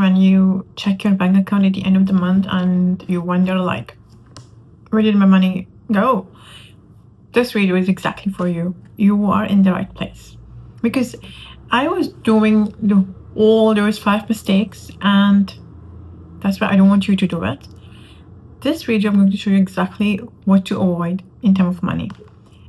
when you check your bank account at the end of the month and you wonder like, where did my money go? This video is exactly for you. You are in the right place. Because I was doing all those 5 mistakes, and that's why I don't want you to do it. This video I'm going to show you exactly what to avoid in terms of money.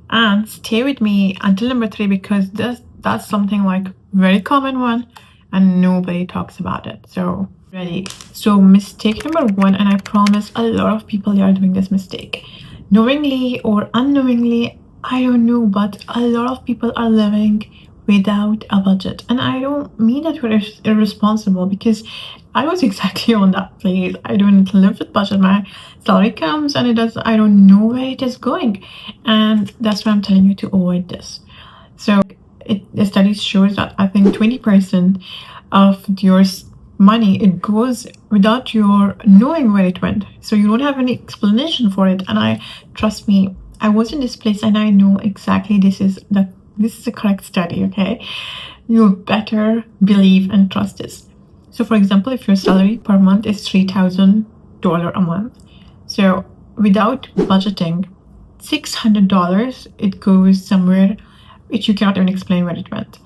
And stay with me until number 3, because that's something like very common one and nobody talks about it. So ready. So mistake number 1, and I promise a lot of people are doing this mistake. Knowingly or unknowingly, I don't know, but a lot of people are living without a budget. And I don't mean that we're irresponsible, because I was exactly on that place. I don't live with budget. My salary comes and I don't know where it is going. And that's why I'm telling you to avoid this. So the study shows that I think 20% of your money, it goes without your knowing where it went. So you don't have any explanation for it. And trust me, I was in this place and I know exactly this is a correct study, okay? You better believe and trust this. So for example, if your salary per month is $3,000 a month, so without budgeting, $600, it goes somewhere which you cannot even explain where it went.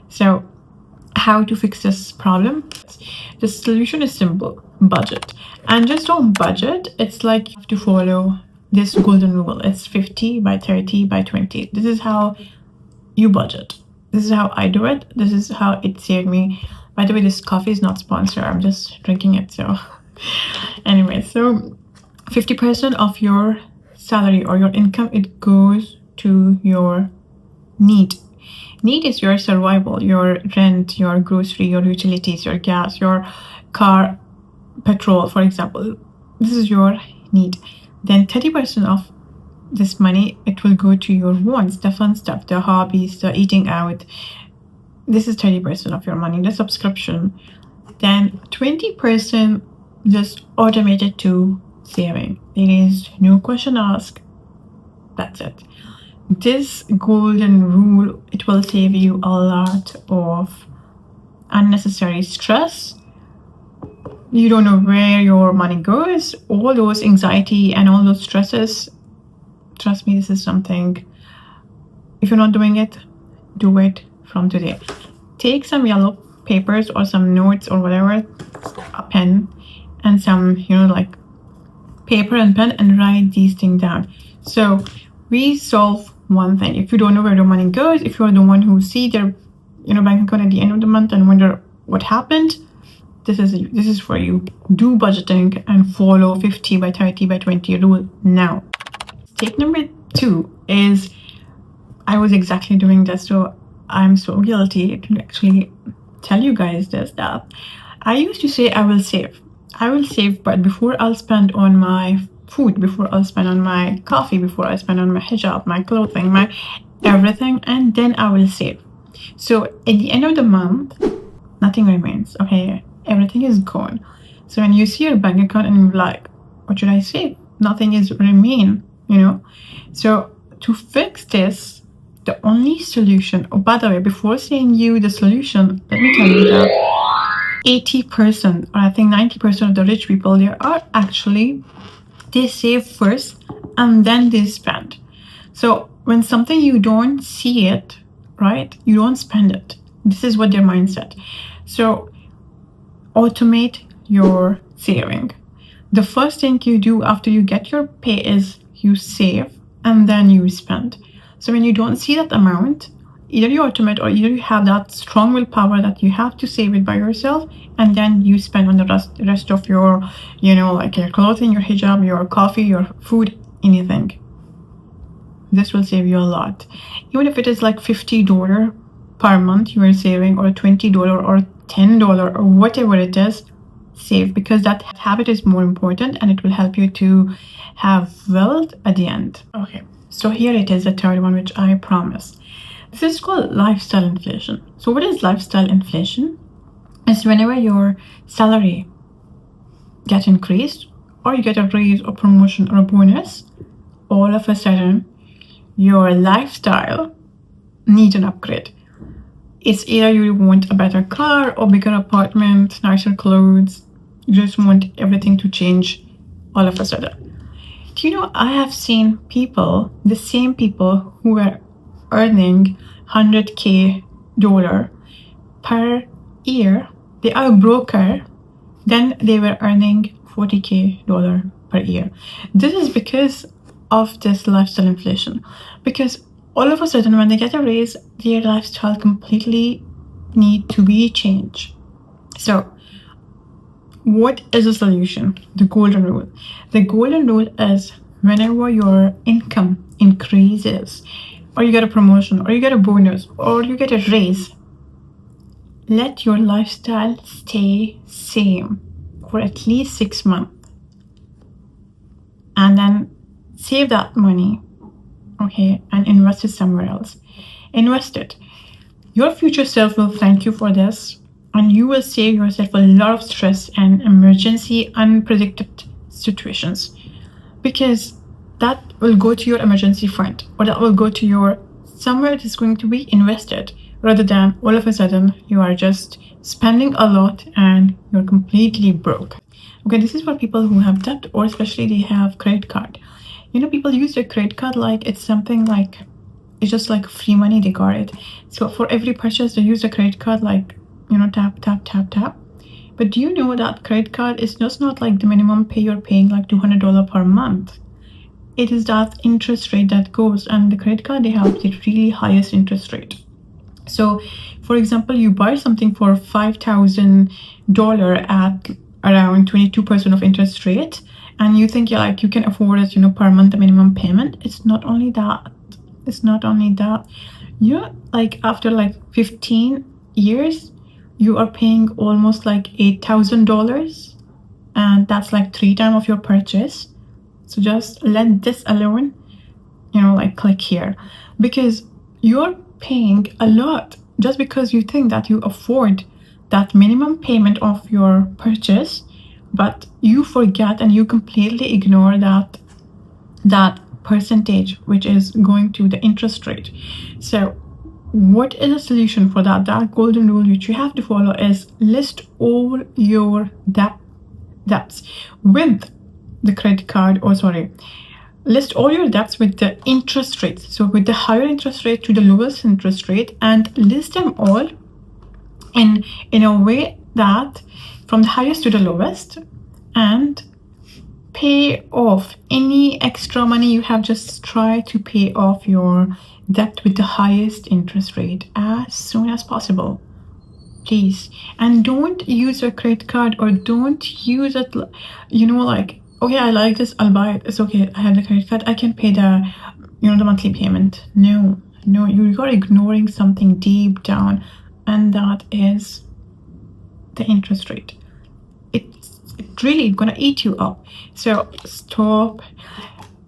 So how to fix this problem? The solution is simple: budget. And just don't budget. It's like you have to follow this golden rule. It's 50 by 30 by 20. This is how you budget. This is how I do it. This is how it saved me. By the way, this coffee is not sponsored. I'm just drinking it. So anyway, so 50% of your salary or your income, it goes to your need. Need is your survival, your rent, your grocery, your utilities, your gas, your car, petrol, for example. This is your need. Then 30% of this money, it will go to your wants, the fun stuff, the hobbies, the eating out. This is 30% of your money, the subscription. Then 20% just automated to saving. There is no question asked. That's it. This golden rule, it will save you a lot of unnecessary stress. You don't know where your money goes, all those anxiety and all those stresses. Trust me, this is something, if you're not doing it, do it from today. Take some yellow papers or some notes or whatever, a pen and some, like paper and pen, and write these things down. So we solve one thing. If you don't know where the money goes, if you're the one who see their bank account at the end of the month and wonder what happened, this is for you. Do budgeting and follow 50 by 30 by 20 rule now. Mistake number 2 is, I was exactly doing this, so I'm so guilty to actually tell you guys that I used to say I will save, but before I'll spend on my food, before I'll spend on my coffee, before I spend on my hijab, my clothing, my everything, and then I will save. So at the end of the month, nothing remains, okay? Everything is gone. So when you see your bank account and you're like, what should I save? Nothing is remain, So to fix this, the only solution, by the way, before saying you the solution, let me tell you that 80% or I think 90% of the rich people, they save first and then they spend. So when something you don't see it, right, you don't spend it. This is what their mindset. So automate your saving. The first thing you do after you get your pay is you save and then you spend. So when you don't see that amount, either you automate or either you have that strong willpower that you have to save it by yourself, and then you spend on the rest of your, like your clothing, your hijab, your coffee, your food, anything. This will save you a lot. Even if it is like $50 per month you are saving, or $20 or $10 or whatever it is, save, because that habit is more important and it will help you to have wealth at the end. Okay, so here it is, the third one, which I promise. This is called lifestyle inflation. So what is lifestyle inflation? It's whenever your salary gets increased, or you get a raise or promotion or a bonus, all of a sudden your lifestyle needs an upgrade. It's either you want a better car or bigger apartment, nicer clothes. You just want everything to change all of a sudden. Do you know, I have seen people, the same people who were earning $100K per year, they are broker than they were earning $40K per year. This is because of this lifestyle inflation. Because all of a sudden, when they get a raise, their lifestyle completely need to be changed. So, what is the solution? The golden rule. The golden rule is whenever your income increases, or you get a promotion, or you get a bonus, or you get a raise, let your lifestyle stay same for at least 6 months. And then save that money, okay, and invest it somewhere else. Invest it. Your future self will thank you for this, and you will save yourself a lot of stress and emergency unpredicted situations, because that will go to your emergency fund, or that will go to your somewhere it is going to be invested, rather than all of a sudden you are just spending a lot and you're completely broke. Okay, this is for people who have debt, or especially they have credit card. You know, people use their credit card like it's something like, it's just like free money, they got it. So for every purchase, they use the credit card like, you know, tap, tap, tap, tap. But do you know that credit card is just not like the minimum pay you're paying like $200 per month. It is that interest rate that goes, and the credit card, they have the really highest interest rate. So, for example, you buy something for $5,000 at around 22% of interest rate, and you think you can afford it, you know, per month, the minimum payment. It's not only that. You like after like 15 years, you are paying almost like $8,000, and that's like 3 times of your purchase. So just let this alone, you know, like click here, because you're paying a lot just because you think that you afford that minimum payment of your purchase, but you forget and you completely ignore that percentage which is going to the interest rate. So what is the solution for that? That golden rule which you have to follow is list all your debts with the credit card, list all your debts with the interest rates. So with the higher interest rate to the lowest interest rate, and list them all in a way that from the highest to the lowest, and pay off any extra money you have. Just try to pay off your debt with the highest interest rate as soon as possible, please. And don't use your credit card, or don't use it, you know, like, okay, I like this, I'll buy it, it's okay, I have the credit card, I can pay the monthly payment. No, you are ignoring something deep down, and that is the interest rate. It's really gonna eat you up. So stop.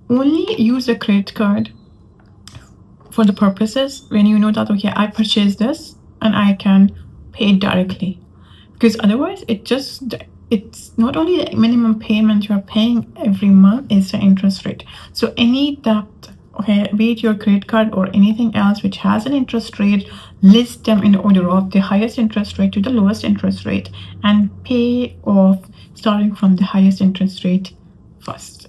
Only use a credit card for the purposes when you know that, okay, I purchased this and I can pay it directly, because otherwise it's not only the minimum payment you're paying every month, it's the interest rate. So any debt, okay, be it your credit card or anything else which has an interest rate, list them in order of the highest interest rate to the lowest interest rate, and pay off starting from the highest interest rate first.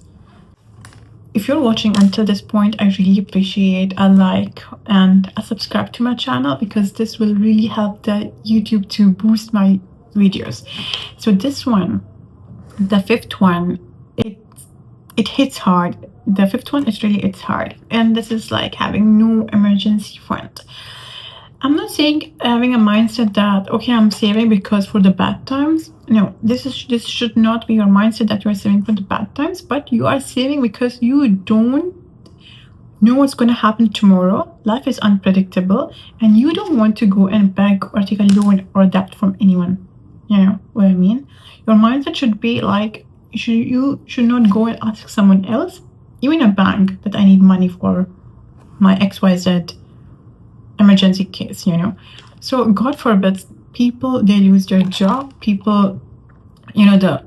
If you're watching until this point, I really appreciate a like and a subscribe to my channel, because this will really help the YouTube to boost my videos. So this one, the fifth one, it hits hard. The fifth one is really, it's hard, and this is like having no emergency fund. I'm not saying having a mindset that, okay, I'm saving because for the bad times. No, this should not be your mindset that you are saving for the bad times, but you are saving because you don't know what's going to happen tomorrow. Life is unpredictable, and you don't want to go and beg or take a loan or debt from anyone. You know what I mean? Your mindset should be like, you should not go and ask someone else, even a bank, that I need money for my XYZ emergency case, you know. So God forbid, people, they lose their job, people, you know,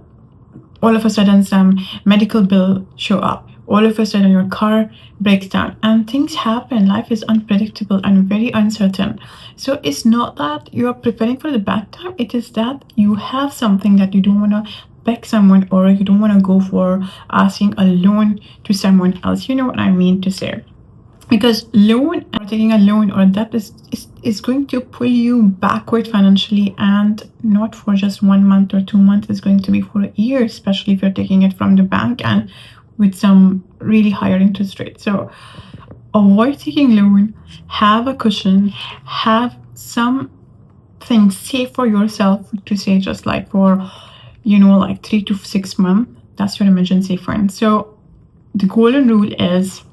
all of a sudden some medical bill show up, all of a sudden your car breaks down, and things happen. Life is unpredictable and very uncertain. So it's not that you're preparing for the bad time, it is that you have something that you don't want to beg someone, or you don't want to go for asking a loan to someone else. You know what I mean to say. Because loan or taking a loan or a debt is going to pull you backward financially, and not for just 1 month or 2 months. It's going to be for a year, especially if you're taking it from the bank and with some really higher interest rate. So avoid taking loan, have a cushion, have something safe for yourself, to say just like for, you know, like 3 to 6 months. That's your emergency fund. So the golden rule is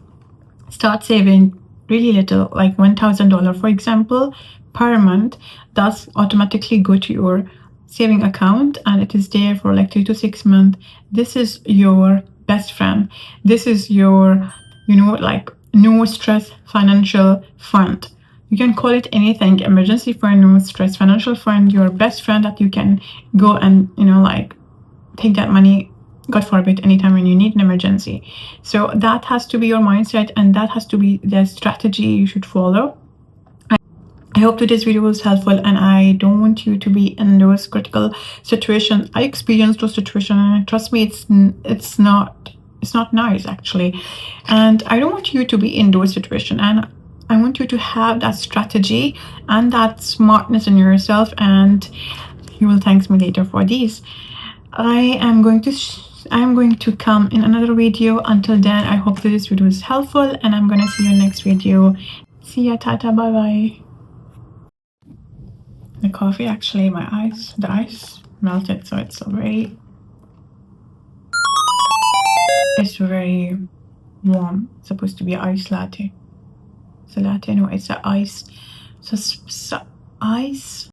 start saving really little, like $1,000 for example per month. That's automatically go to your saving account, and it is there for like 3 to 6 months. This is your best friend. This is your, you know, like no stress financial fund. You can call it anything: emergency fund, no stress financial fund, your best friend that you can go and, you know, like take that money, God forbid, anytime when you need an emergency. So that has to be your mindset, and that has to be the strategy you should follow. I hope today's video was helpful, and I don't want you to be in those critical situations. I experienced those situations, and trust me, it's not nice actually. And I don't want you to be in those situations, and I want you to have that strategy and that smartness in yourself, and you will thank me later for these. I am going to come in another video. Until then, I hope that this video was helpful, and I'm gonna see you in next video. See ya, tata, bye bye. The coffee, actually, the ice melted, so it's very warm. It's supposed to be an ice latte. It's a latte, no, it's an ice. So ice